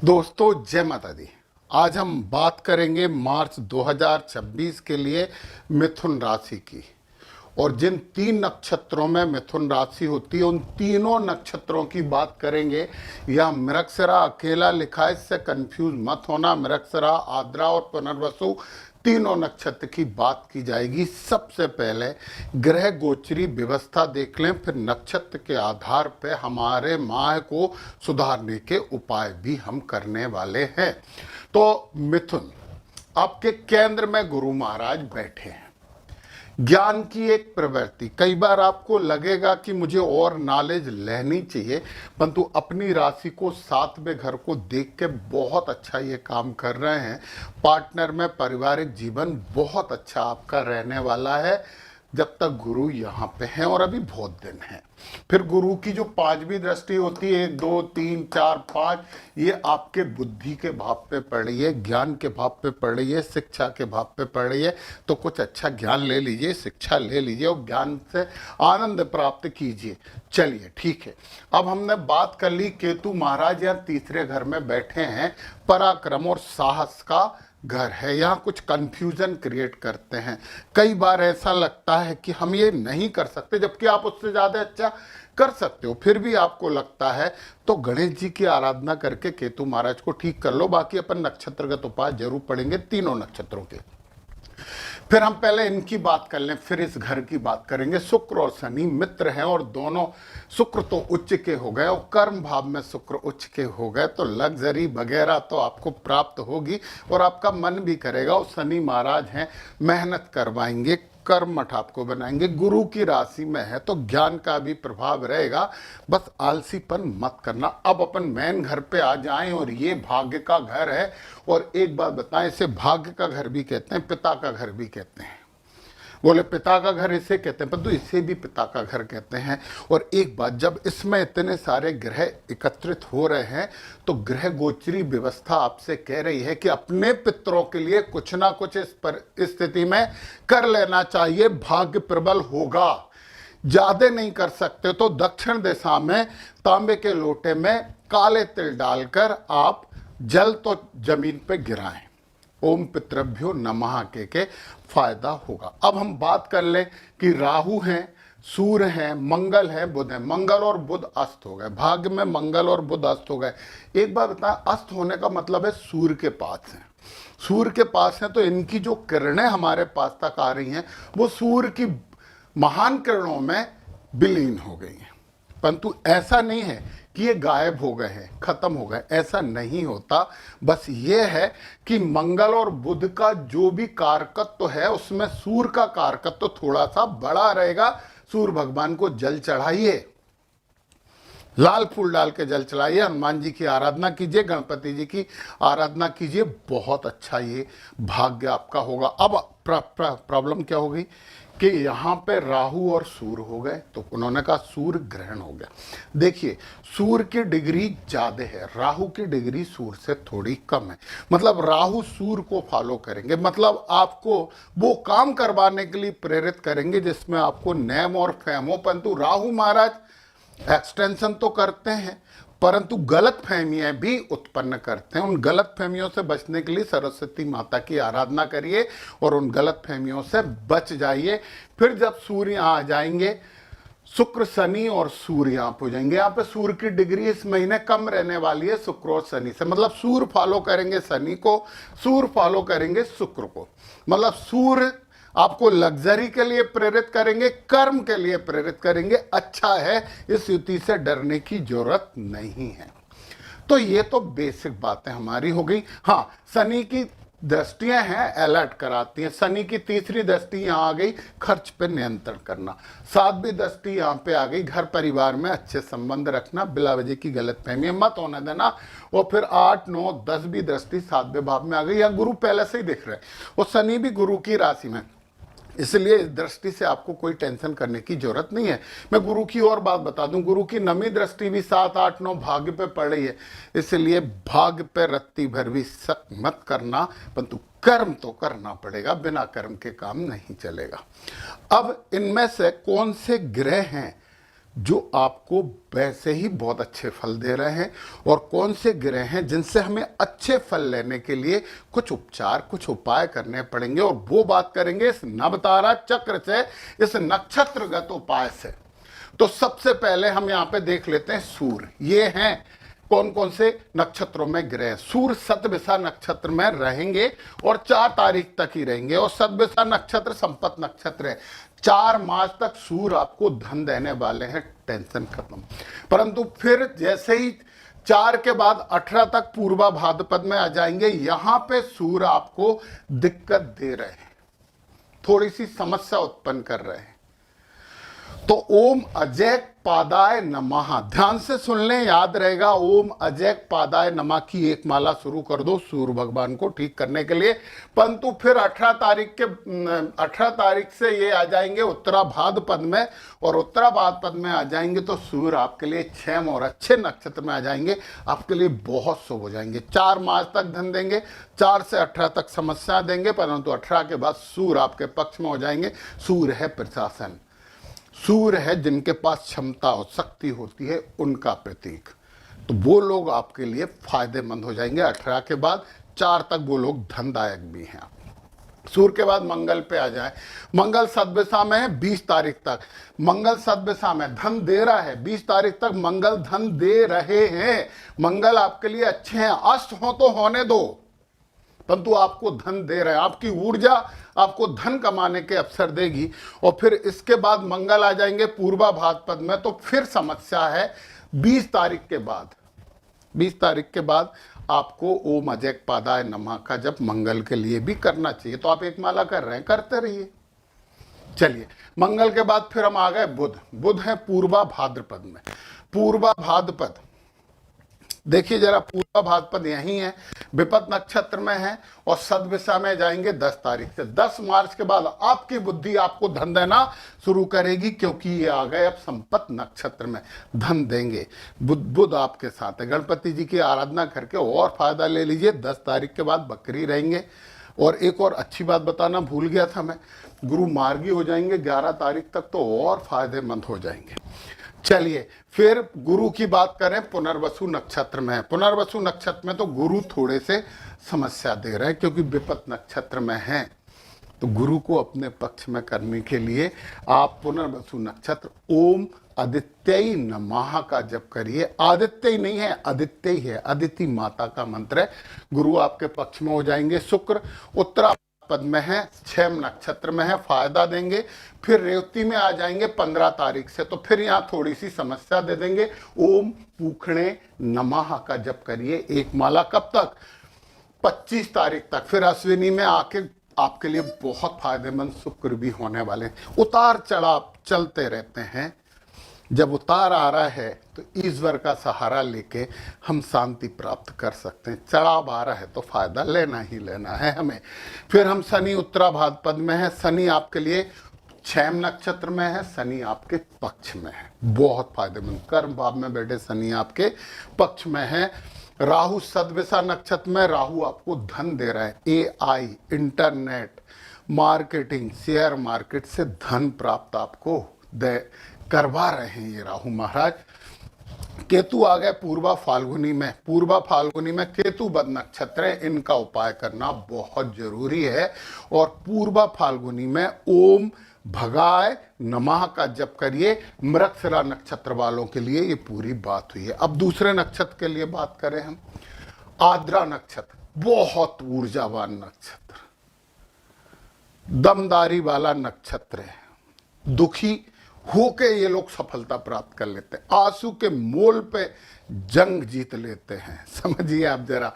दोस्तों जय माता दी। आज हम बात करेंगे मार्च 2026 के लिए मिथुन राशि की। और जिन 3 नक्षत्रों में मिथुन राशि होती है उन तीनों नक्षत्रों की बात करेंगे। यह मृगशिरा अकेला लिखा है, इससे कंफ्यूज मत होना। मृगशिरा, आद्रा और पुनर्वसु तीनों नक्षत्र की बात की जाएगी। सबसे पहले ग्रह गोचरी व्यवस्था देख लें, फिर नक्षत्र के आधार पर हमारे माह को सुधारने के उपाय भी हम करने वाले हैं। तो मिथुन, आपके केंद्र में गुरु महाराज बैठे हैं। ज्ञान की एक प्रवृत्ति, कई बार आपको लगेगा कि मुझे और नॉलेज लेनी चाहिए, परंतु अपनी राशि को 7वें घर को देख के बहुत अच्छा ये काम कर रहे हैं। पार्टनर में पारिवारिक जीवन बहुत अच्छा आपका रहने वाला है जब तक गुरु यहाँ पे हैं, और अभी बहुत दिन है। फिर गुरु की जो 5वीं दृष्टि होती है, 2, 3, 4, 5, ये आपके बुद्धि के भाव पे पड़ रही है, ज्ञान के भाव पे पड़ रही है, शिक्षा के भाव पे पड़ रही है। तो कुछ अच्छा ज्ञान ले लीजिए, शिक्षा ले लीजिए और ज्ञान से आनंद प्राप्त कीजिए। चलिए ठीक है, अब हमने बात कर ली केतु महाराज यहाँ तीसरे घर में बैठे हैं। पराक्रम और साहस का घर है, यहाँ कुछ कंफ्यूजन क्रिएट करते हैं। कई बार ऐसा लगता है कि हम ये नहीं कर सकते, जबकि आप उससे ज़्यादा अच्छा कर सकते हो, फिर भी आपको लगता है। तो गणेश जी की आराधना करके केतु महाराज को ठीक कर लो। बाकी अपन नक्षत्रगत उपाय जरूर पढ़ेंगे तीनों नक्षत्रों के। फिर हम पहले इनकी बात कर लें, फिर इस घर की बात करेंगे। शुक्र और शनि मित्र हैं और दोनों, शुक्र तो उच्च के हो गए और कर्म भाव में शुक्र उच्च के हो गए, तो लग्जरी वगैरह तो आपको प्राप्त होगी और आपका मन भी करेगा। और शनि महाराज हैं, मेहनत करवाएंगे, कर्म मठ आपको बनाएंगे। गुरु की राशि में है तो ज्ञान का भी प्रभाव रहेगा, बस आलसीपन मत करना। अब अपन मेन घर पे आ जाएं, और ये भाग्य का घर है। और एक बात बताएं, इसे भाग्य का घर भी कहते हैं, पिता का घर भी कहते हैं। बोले पिता का घर इसे कहते हैं, परंतु इसे भी पिता का घर कहते हैं। और एक बात, जब इसमें इतने सारे ग्रह एकत्रित हो रहे हैं तो ग्रह गोचरी व्यवस्था आपसे कह रही है कि अपने पितरों के लिए कुछ ना कुछ इस स्थिति में कर लेना चाहिए। भाग्य प्रबल होगा, ज्यादा नहीं कर सकते तो दक्षिण दिशा में तांबे के लोटे में काले तिल डालकर आप जल तो जमीन पे गिराएं। ओम पितृभ्यो नमः के फायदा होगा। अब हम बात कर लें कि राहु हैं, सूर्य हैं, मंगल है, बुध है। मंगल और बुध अस्त हो गए, भाग्य में मंगल और बुध अस्त हो गए। एक बार बताएं, अस्त होने का मतलब है सूर्य के पास है। सूर्य के पास है तो इनकी जो किरणें हमारे पास तक आ रही हैं वो सूर्य की महान किरणों में विलीन हो गई हैं। परंतु ऐसा नहीं है कि ये गायब हो गए हैं, खत्म हो गए, ऐसा नहीं होता। बस ये है कि मंगल और बुध का जो भी कारकत्व है उसमें सूर्य का कारकत्व थोड़ा सा बड़ा रहेगा। सूर्य भगवान को जल चढ़ाइए, लाल फूल डाल के जल चढ़ाइए, हनुमान जी की आराधना कीजिए, गणपति जी की आराधना कीजिए, बहुत अच्छा ये भाग्य आपका होगा। अब प्रॉब्लम क्या हो गई कि यहाँ पे राहु और सूर्य हो गए, तो उन्होंने कहा सूर्य ग्रहण हो गया। देखिए, सूर्य की डिग्री ज्यादा है, राहु की डिग्री सूर्य से थोड़ी कम है। मतलब राहु सूर्य को फॉलो करेंगे, मतलब आपको वो काम करवाने के लिए प्रेरित करेंगे जिसमें आपको नेम और फेम हो। परंतु राहु महाराज एक्सटेंशन तो करते हैं, परंतु गलत फहमियां भी उत्पन्न करते हैं। उन गलत फहमियों से बचने के लिए सरस्वती माता की आराधना करिए और उन गलत फहमियों से बच जाइए। फिर जब सूर्य आ जाएंगे, शुक्र शनि और सूर्य यहाँ हो जाएंगे। यहाँ पे सूर्य की डिग्री इस महीने कम रहने वाली है शुक्र और शनि से। मतलब सूर्य फॉलो करेंगे शनि को, सूर्य फॉलो करेंगे शुक्र को। मतलब सूर्य आपको लग्जरी के लिए प्रेरित करेंगे, कर्म के लिए प्रेरित करेंगे। अच्छा है, इस युति से डरने की जरूरत नहीं है। तो ये तो बेसिक बातें हमारी हो गई। हाँ, शनि की दृष्टियां हैं, अलर्ट कराती हैं। शनि की तीसरी दृष्टि यहाँ आ गई, खर्च पे नियंत्रण करना। 7वीं दृष्टि यहाँ पे आ गई, घर परिवार में अच्छे संबंध रखना, बिला वजह की गलत फहमी मत होने देना। और फिर 8, 9, 10वीं दृष्टि 7वें भाव में आ गई। यहाँ गुरु पहले से ही दिख रहे हैं और शनि भी गुरु की राशि में, इसलिए इस दृष्टि से आपको कोई टेंशन करने की जरूरत नहीं है। मैं गुरु की और बात बता दूं, गुरु की 9वीं दृष्टि भी 7, 8, 9 भाग्य पे पड़ रही है। इसलिए भाग्य पे रत्ती भर भी शक मत करना, परंतु कर्म तो करना पड़ेगा, बिना कर्म के काम नहीं चलेगा। अब इनमें से कौन से ग्रह हैं जो आपको वैसे ही बहुत अच्छे फल दे रहे हैं, और कौन से ग्रह हैं जिनसे हमें अच्छे फल लेने के लिए कुछ उपचार, कुछ उपाय करने पड़ेंगे, और वो बात करेंगे इस नवतारा चक्र से, इस नक्षत्रगत उपाय से। तो सबसे पहले हम यहाँ पे देख लेते हैं सूर्य। ये हैं कौन कौन से नक्षत्रों में ग्रह। सूर्य सतभिषा नक्षत्र में रहेंगे और 4 तारीख तक ही रहेंगे, और सतभिषा नक्षत्र संपत नक्षत्र है। 4 मार्च तक सूर्य आपको धन देने वाले हैं, टेंशन खत्म। परंतु फिर जैसे ही 4 के बाद 18 तक पूर्वा भाद्रपद में आ जाएंगे, यहां पे सूर्य आपको दिक्कत दे रहे हैं, थोड़ी सी समस्या उत्पन्न कर रहे हैं। तो ओम अजय पादाय नमः, ध्यान से सुन लें, याद रहेगा। ओम अजय पादाय नमः की एक माला शुरू कर दो सूर्य भगवान को ठीक करने के लिए। परंतु फिर 18 तारीख से ये आ जाएंगे उत्तरा भाद्रपद में, और उत्तरा भाद्रपद में आ जाएंगे तो सूर्य आपके लिए क्षेम और अच्छे नक्षत्र में आ जाएंगे, आपके लिए बहुत शुभ हो जाएंगे। 4 मार्च तक धन देंगे, 4 से 18 तक समस्या देंगे, परंतु 18 के बाद सूर्य आपके पक्ष में हो जाएंगे। सूर्य है प्रशासन, सूर्य है जिनके पास क्षमता और शक्ति होती है, उनका प्रतीक। तो वो लोग आपके लिए फायदेमंद हो जाएंगे। 18 के बाद 4 तक वो लोग धनदायक भी हैं। सूर्य के बाद मंगल पे आ जाए। मंगल सतभिषा में है 20 तारीख तक। मंगल सतभिषा में धन दे रहा है, 20 तारीख तक मंगल धन दे रहे हैं। मंगल आपके लिए अच्छे हैं, अष्ट हो तो होने दो, परंतु आपको धन दे रहे हैं। आपकी ऊर्जा आपको धन कमाने के अवसर देगी। और फिर इसके बाद मंगल आ जाएंगे पूर्वा भाद्रपद में, तो फिर समस्या है 20 तारीख के बाद। 20 तारीख के बाद आपको ओम अजय पादाय नमः का जब मंगल के लिए भी करना चाहिए। तो आप एक माला कर रहे हैं, करते रहिए। चलिए, मंगल के बाद फिर हम आ गए बुध। बुध है पूर्वा भाद्रपद में। पूर्वा भाद्रपद देखिए जरा, पूर्वा भाद्रपद यही है, विपत नक्षत्र में है, और सतभिषा में जाएंगे 10 तारीख से। 10 मार्च के बाद आपकी बुद्धि आपको धन देना शुरू करेगी, क्योंकि ये आ गए अब संपत नक्षत्र में, धन देंगे। बुध आपके साथ है। गणपति जी की आराधना करके और फायदा ले लीजिए। 10 तारीख के बाद बकरी रहेंगे। और एक और अच्छी बात बताना भूल गया था मैं, गुरु मार्गी हो जाएंगे 11 तारीख तक, तो और फायदेमंद हो जाएंगे। चलिए, फिर गुरु की बात करें, पुनर्वसु नक्षत्र में है। पुनर्वसु नक्षत्र में तो गुरु थोड़े से समस्या दे रहे हैं, क्योंकि विपत नक्षत्र में है। तो गुरु को अपने पक्ष में करने के लिए आप पुनर्वसु नक्षत्र ओम आदित्य नमः का जप करिए। आदित्य ही नहीं है, आदित्य ही है, अदिति माता का मंत्र है। गुरु आपके पक्ष में हो जाएंगे। शुक्र उत्तरा पद में है, क्षेम नक्षत्र में है, फायदा देंगे। फिर रेवती में आ जाएंगे 15 तारीख से, तो फिर यहाँ थोड़ी सी समस्या दे देंगे। ओम पूखणे नमः का जप करिए, एक माला। कब तक? 25 तारीख तक। फिर अश्विनी में आके आपके लिए बहुत फायदेमंद शुक्र भी होने वाले हैं। उतार चढ़ाव चलते रहते हैं, जब उतार आ रहा है तो ईश्वर का सहारा लेके हम शांति प्राप्त कर सकते हैं। चढ़ाव आ रहा है तो फायदा लेना ही लेना है हमें। फिर हम शनि उत्तरा भाद्रपद में है। शनि आपके लिए क्षेम नक्षत्र में है, शनि आपके पक्ष में है, बहुत फायदेमंद। कर्म भाव में बैठे शनि आपके पक्ष में है। राहु सतभिषा नक्षत्र में, राहु आपको धन दे रहा है। AI, internet marketing, share market से धन प्राप्त आपको करवा रहे हैं ये राहु महाराज। केतु आ गए पूर्वा फाल्गुनी में। पूर्वा फाल्गुनी में केतु बद नक्षत्र है, इनका उपाय करना बहुत जरूरी है। और पूर्वा फाल्गुनी में ओम भगाय नमः का जप करिए। मृगशिरा नक्षत्र वालों के लिए ये पूरी बात हुई है। अब दूसरे नक्षत्र के लिए बात करें हम। आद्रा नक्षत्र बहुत ऊर्जावान नक्षत्र, दमदारी वाला नक्षत्र है। दुखी होके ये लोग सफलता प्राप्त कर लेते हैं, आंसू के मोल पे जंग जीत लेते हैं। समझिए आप जरा।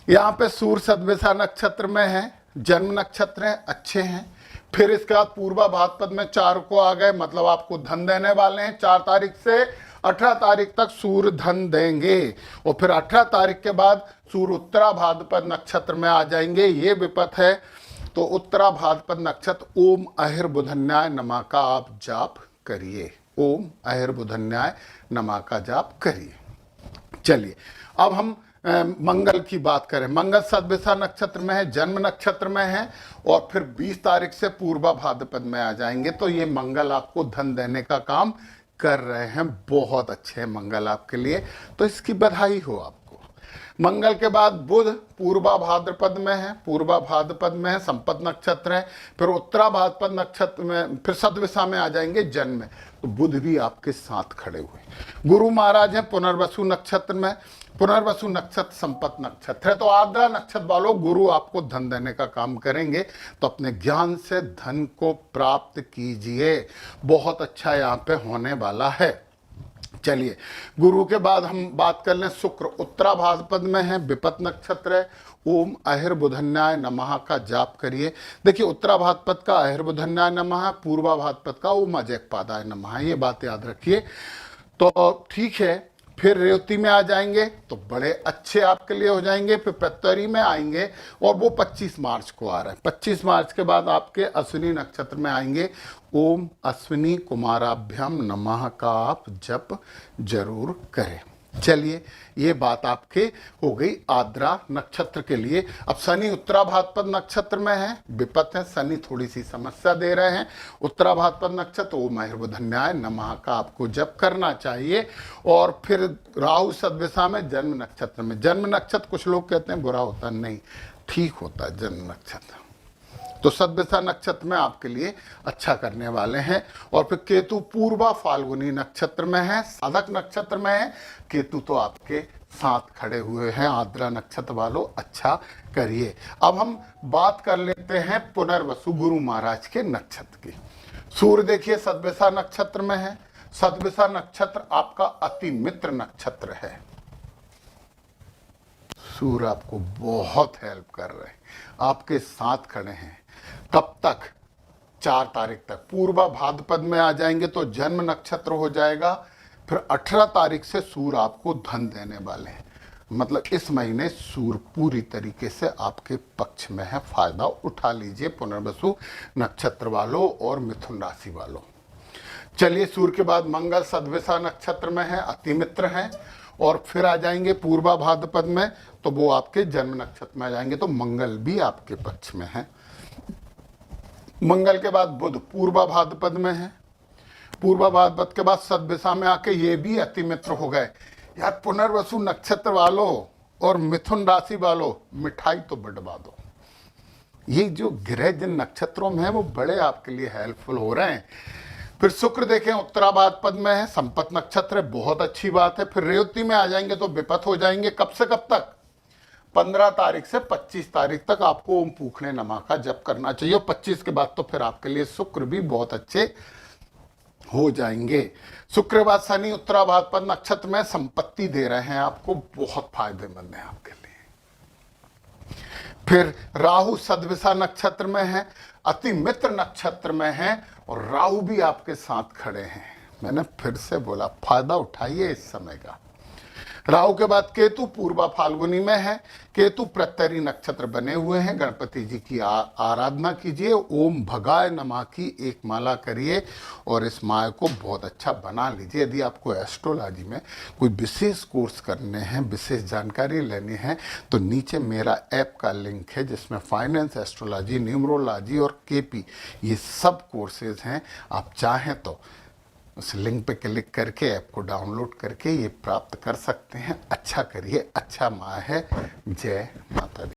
यहाँ पे सूर्य सतभिषा नक्षत्र में है, जन्म नक्षत्र है, अच्छे हैं। फिर इसके बाद पूर्वा भाद्रपद में 4 को आ गए, मतलब आपको धन देने वाले हैं। 4 तारीख से 18 तारीख तक सूर्य धन देंगे। और फिर 18 तारीख के बाद सूर्य उत्तरा भाद्रपद नक्षत्र में आ जाएंगे। ये विपत है, तो उत्तरा भाद्रपद नक्षत्र ओम अहिर्बुधन्याय नमः का आप जाप करिए। ओम अहिर्बुधन्याय नमः का जाप करिए। चलिए, अब हम मंगल की बात करें। मंगल सतभिषा नक्षत्र में है, जन्म नक्षत्र में है, और फिर 20 तारीख से पूर्वा भाद्रपद में आ जाएंगे। तो ये मंगल आपको धन देने का काम कर रहे हैं, बहुत अच्छे हैं मंगल आपके लिए, तो इसकी बधाई हो आपको। मंगल के बाद बुध पूर्वा भाद्रपद में है, पूर्वा भाद्रपद में है, संपत नक्षत्र है। फिर उत्तरा भाद्रपद नक्षत्र में, फिर सदविशा में आ जाएंगे जन्म में, तो बुध भी आपके साथ खड़े हुए। गुरु महाराज हैं पुनर्वसु नक्षत्र में, पुनर्वसु नक्षत्र संपत नक्षत्र है, तो आद्रा नक्षत्र वालों गुरु आपको धन देने का काम करेंगे, तो अपने ज्ञान से धन को प्राप्त कीजिए, बहुत अच्छा यहाँ पे होने वाला है। चलिए, गुरु के बाद हम बात कर लें शुक्र, उत्तरा भाद्रपद में है, विपत नक्षत्र है। ओम अहिर्बुधन्याय नमः का जाप करिए। देखिए, उत्तरा भाद्रपद का अहिर्बुधन्याय नमः, पूर्वा भाद्रपद का ओम अजयपादाय नमः, ये बात याद रखिए। तो ठीक है, फिर रेवती में आ जाएंगे तो बड़े अच्छे आपके लिए हो जाएंगे। फिर पत्तरी में आएंगे और वो 25 मार्च को आ रहा है। 25 मार्च के बाद आपके अश्विनी नक्षत्र में आएंगे। ओम अश्विनी कुमाराभ्याम नमः का आप जप जरूर करें। चलिए, ये बात आपके हो गई आद्रा नक्षत्र के लिए। अब शनि उत्तरा भाद्रपद नक्षत्र में है, विपत है, शनि थोड़ी सी समस्या दे रहे हैं। उत्तरा भाद्रपद नक्षत्र ओम अहिर्बुधन्याय नमः का आपको जप करना चाहिए। और फिर राहु सदविशा में जन्म नक्षत्र में, जन्म नक्षत्र कुछ लोग कहते हैं बुरा होता, नहीं, ठीक होता है जन्म नक्षत्र, तो सदविशा नक्षत्र में आपके लिए अच्छा करने वाले हैं। और फिर केतु पूर्वा फाल्गुनी नक्षत्र में है, साधक नक्षत्र में है, केतु तो आपके साथ खड़े हुए हैं। आद्रा नक्षत्र वालों अच्छा करिए। अब हम बात कर लेते हैं पुनर्वसु गुरु महाराज के नक्षत्र की। सूर्य देखिए सदविशा नक्षत्र में है, सदविशा नक्षत्र आपका अति मित्र नक्षत्र है। सूर्य आपको बहुत हेल्प कर रहे हैं, आपके साथ खड़े हैं। कब तक? 4 तारीख तक। पूर्वा भाद्रपद में आ जाएंगे तो जन्म नक्षत्र हो जाएगा। फिर 18 तारीख से सूर्य आपको धन देने वाले हैं, मतलब इस महीने सूर्य पूरी तरीके से आपके पक्ष में है। फायदा उठा लीजिए पुनर्वसु नक्षत्र वालों और मिथुन राशि वालों। चलिए, सूर्य के बाद मंगल सदविशा नक्षत्र में है, अति मित्र हैं। और फिर आ जाएंगे पूर्वा भाद्रपद में, तो वो आपके जन्म नक्षत्र में आ जाएंगे, तो मंगल भी आपके पक्ष में है। मंगल के बाद बुध पूर्वा भाद्रपद में है, पूर्वा भाद्रपद के बाद सदविशा में आके ये भी अति मित्र हो गए। यार, पुनर्वसु नक्षत्र वालों और मिथुन राशि वालों, मिठाई तो बंटवा दो। ये जो ग्रह जिन नक्षत्रों में है वो बड़े आपके लिए हेल्पफुल हो रहे हैं। फिर शुक्र देखें उत्तरा भाद्रपद में है, संपत नक्षत्र है, बहुत अच्छी बात है। फिर रेवती में आ जाएंगे तो विपत हो जाएंगे। कब से कब तक? 15 तारीख से 25 तारीख तक आपको ओम पूखने नमः का जप करना चाहिए। 25 के बाद तो फिर आपके लिए शुक्र भी बहुत अच्छे हो जाएंगे। शुक्र के बाद शनि उत्तरा भाद्रपद नक्षत्र में संपत्ति दे रहे हैं आपको, बहुत फायदेमंद है आपके लिए। फिर राहु सदविशा नक्षत्र में है, अति मित्र नक्षत्र में है, और राहु भी आपके साथ खड़े हैं। मैंने फिर से बोला, फायदा उठाइए इस समय का। राहु के बाद केतु पूर्वा फाल्गुनी में है, केतु प्रत्यरी नक्षत्र बने हुए हैं। गणपति जी की आराधना कीजिए, ओम भगाय नमः की एक माला करिए और इस माया को बहुत अच्छा बना लीजिए। यदि आपको एस्ट्रोलॉजी में कोई विशेष कोर्स करने हैं, विशेष जानकारी लेनी है, तो नीचे मेरा ऐप का लिंक है जिसमें फाइनेंस, एस्ट्रोलॉजी, न्यूमरोलॉजी और केपी ये सब कोर्सेज हैं। आप चाहें तो उस लिंक पे क्लिक करके ऐप को डाउनलोड करके ये प्राप्त कर सकते हैं। अच्छा करिए, अच्छा माह है। जय माता दी।